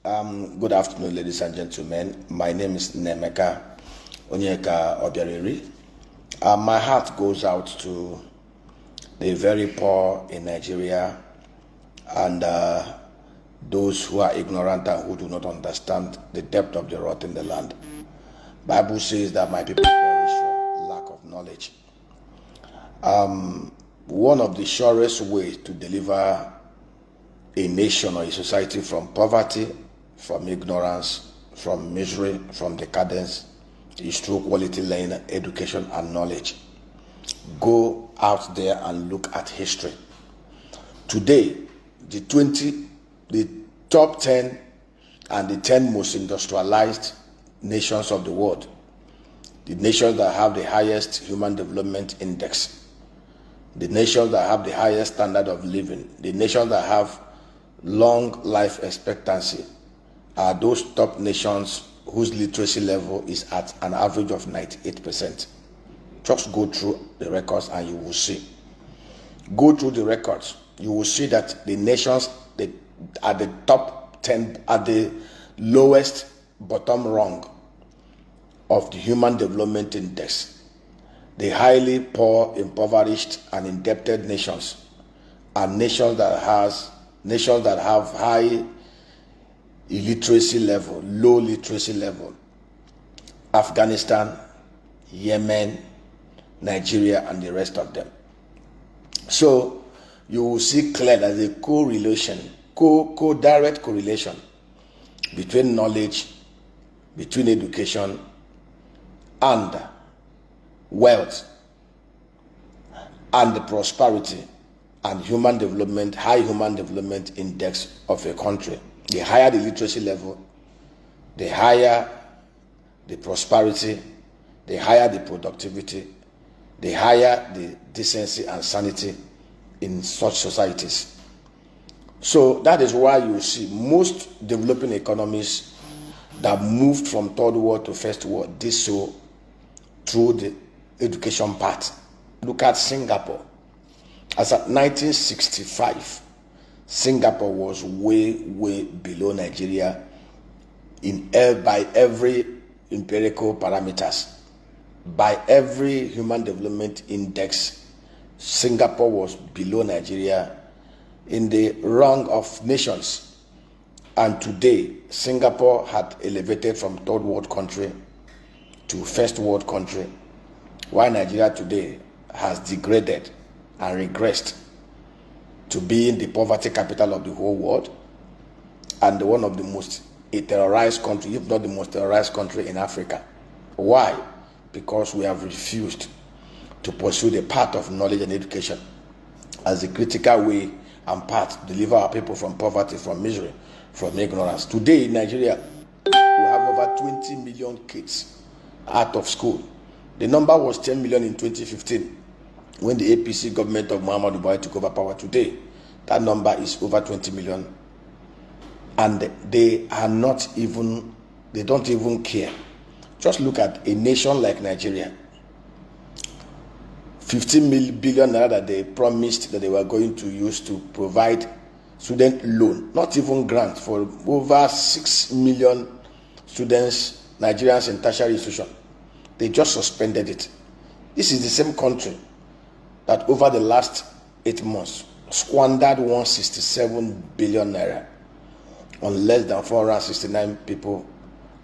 Good afternoon, ladies and gentlemen. My name is Nemeka Onyeka Obiariri. My heart goes out to the very poor in Nigeria and those who are ignorant and who do not understand the depth of the rot in the land. Bible says that my people perish for lack of knowledge. One of the surest ways to deliver a nation or a society from poverty, from ignorance, from misery, from decadence is through quality learning, education, and knowledge. Go out there and look at history. Today, the top 10 and the 10 most industrialized nations of the world, the nations that have the highest human development index, the nations that have the highest standard of living, the nations that have long life expectancy, are those top nations whose literacy level is at an average of 98%. Just go through the records and you will see. Go through the records, you will see that the nations that are the top 10 are the lowest bottom rung of the human development index. The highly poor, impoverished, and indebted nations are nations that have high illiteracy level, low literacy level. Afghanistan, Yemen, Nigeria, and the rest of them. So you will see clear that the direct correlation between knowledge, between education, and wealth, and the prosperity and human development, high human development index of a country. The higher the literacy level, the higher the prosperity, the higher the productivity, the higher the decency and sanity in such societies. So that is why you see most developing economies that moved from third world to first world did so through the education part. Look at Singapore. As at 1965, Singapore was way below Nigeria by every empirical parameters. By every human development index, Singapore was below Nigeria in the rung of nations. And today, Singapore had elevated from third world country to first world country, while Nigeria today has degraded and regressed to being the poverty capital of the whole world and one of the most terrorized country, if not the most terrorized country in Africa. Why? Because we have refused to pursue the path of knowledge and education as a critical way and path to deliver our people from poverty, from misery, from ignorance. Today in Nigeria, we have over 20 million kids out of school. The number was 10 million in 2015 when the APC government of Muhammadu Buhari took over power. Today, that number is over 20 million. And they don't even care. Just look at a nation like Nigeria. 15 billion naira that they promised that they were going to use to provide student loan, not even grant, for over 6 million students, Nigerians in tertiary institution. They just suspended it. This is the same country that over the last 8 months squandered 167 billion naira on less than 469 people,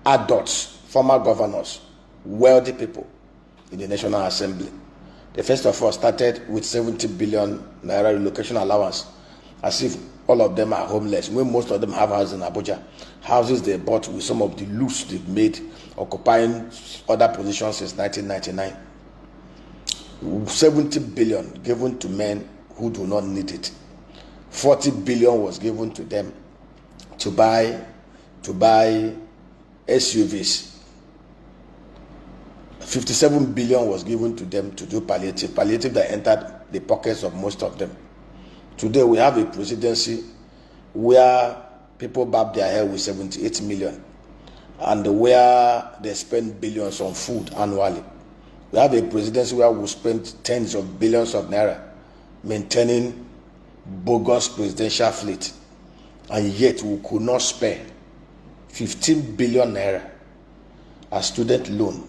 adults, former governors, wealthy people in the National Assembly. They first of all started with 70 billion naira relocation allowance, as if all of them are homeless, when most of them have houses in Abuja, houses they bought with some of the loose they've made, occupying other positions since 1999. 70 billion given to men who do not need it. 40 billion was given to them to buy SUVs. 57 billion was given to them to do palliative that entered the pockets of most of them. Today we have a presidency where people barb their hair with 78 million and where they spend billions on food annually. We have a presidency where we spend tens of billions of naira maintaining bogus presidential fleet, and yet we could not spare 15 billion naira as student loan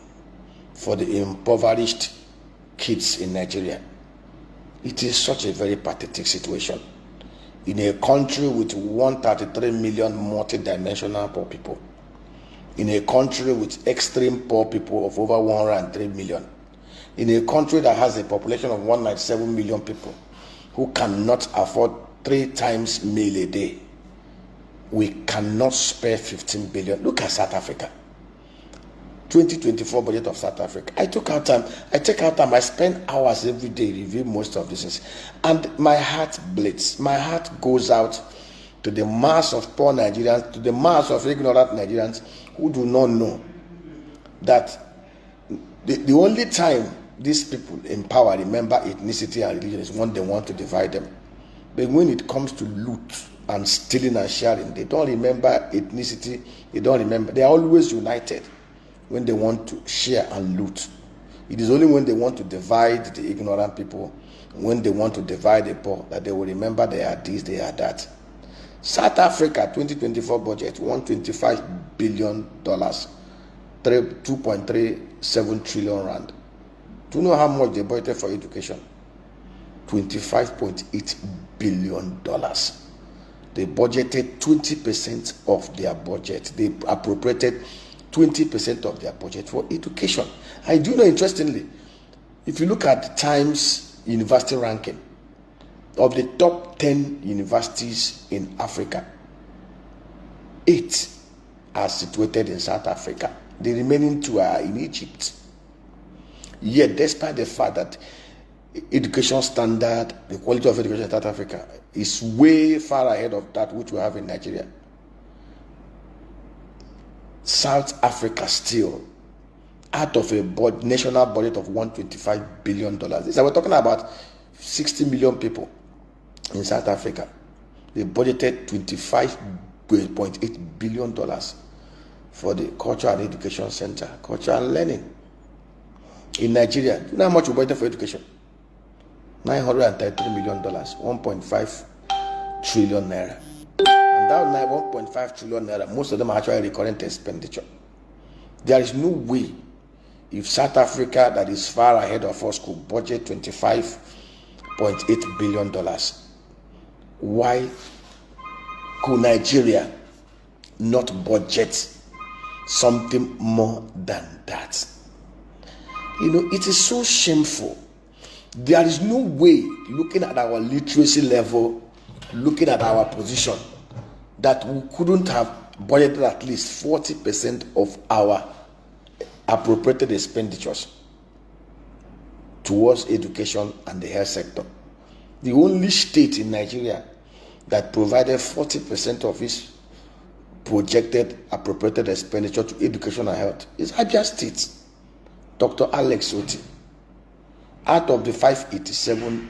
for the impoverished kids in Nigeria. It is such a very pathetic situation in a country with 133 million multidimensional poor people, in a country with extreme poor people of over 103 million, in a country that has a population of 197 million people who cannot afford 3 times meal a day. We cannot spare 15 billion. Look at South Africa. 2024 budget of South Africa. I take out time. I spend hours every day reviewing most of this things. And my heart bleeds. My heart goes out to the mass of poor Nigerians, to the mass of ignorant Nigerians who do not know that the only time these people in power remember ethnicity and religion is when they want to divide them. But when it comes to loot and stealing and sharing, they don't remember ethnicity. They are always united when they want to share and loot. It is only when they want to divide the ignorant people, when they want to divide the poor, that they will remember they are this, they are that. South Africa 2024 budget, $125 billion, 2.37 trillion rand. Do you know how much they budgeted for education? $25.8 billion. They budgeted 20% of their budget. They appropriated 20% of their budget for education. I do know, interestingly, if you look at the Times university ranking of the top 10 universities in Africa, 8 are situated in South Africa. The remaining 2 are in Egypt. Yet, despite the fact that education standard, the quality of education in South Africa is way far ahead of that which we have in Nigeria, South Africa still, out of a national budget of $125 billion. We're talking about 60 million people in South Africa. They budgeted $25.8 billion for the Culture and Education Center, Culture and Learning. In Nigeria, do you know how much we budgeted for education? $933 million, 1.5 trillion naira. And that 1.5 trillion naira, most of them are actually recurrent expenditure. There is no way, if South Africa, that is far ahead of us, could budget $25.8 billion, why could Nigeria not budget something more than that? You know, it is so shameful. There is no way, looking at our literacy level, looking at our position, that we couldn't have budgeted at least 40% of our appropriated expenditures towards education and the health sector. The only state in Nigeria that provided 40% of its projected appropriated expenditure to education and health is Abia State. Dr. Alex Oti, out of the 587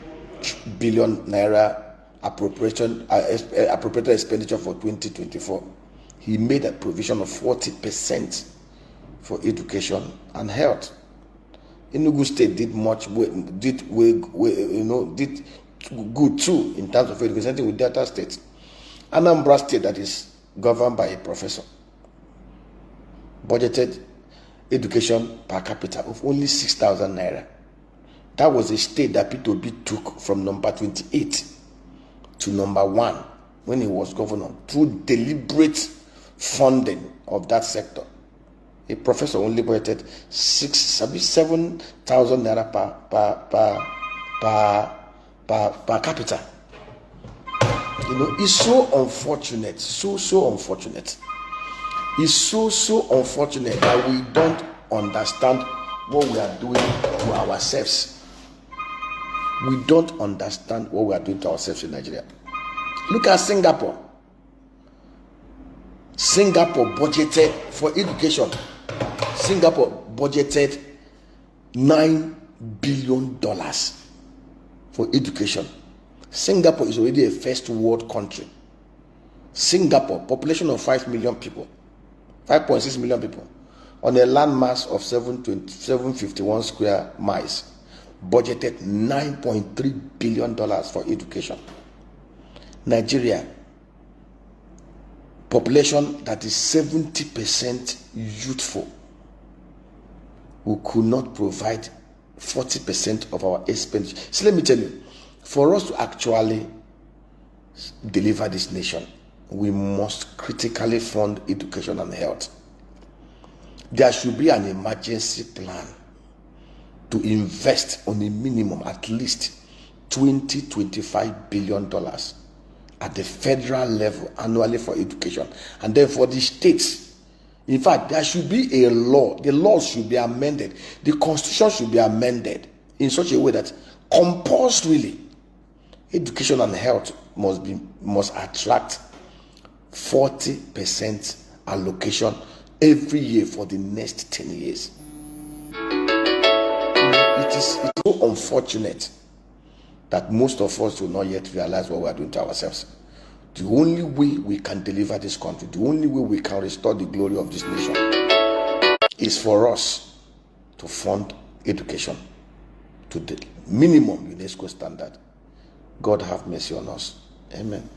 billion naira appropriated expenditure for 2024, he made a provision of 40% for education and health. Enugu State did good too in terms of education, same with Delta State. Anambra State, that is governed by a professor, budgeted education per capita of only 6,000 naira. That was a state that P2B took from number 28 to number 1 when he was governor through deliberate funding of that sector. A professor only budgeted 7,000 naira per capita. You know, it's so unfortunate, so unfortunate. It's so unfortunate that we don't understand what we are doing to ourselves. We don't understand what we are doing to ourselves in Nigeria. Look at Singapore. Singapore budgeted for education. Singapore budgeted $9 billion for education. Singapore is already a first world country. Singapore, population of 5 million people, 5.6 million people, on a landmass of 751 square miles, budgeted $9.3 billion for education. Nigeria, population that is 70% youthful, we could not provide 40% of our expenditure. So let me tell you, for us to actually deliver this nation, we must critically fund education and health. There should be an emergency plan to invest on a minimum at least $25 billion at the federal level annually for education. And then for the states, in fact, there should be a law. The laws should be amended. The constitution should be amended in such a way that compulsorily education and health must attract 40% allocation every year for the next 10 years. It is so unfortunate that most of us do not yet realize what we are doing to ourselves. The only way we can deliver this country, the only way we can restore the glory of this nation, is for us to fund education to the minimum UNESCO standard. God have mercy on us. Amen.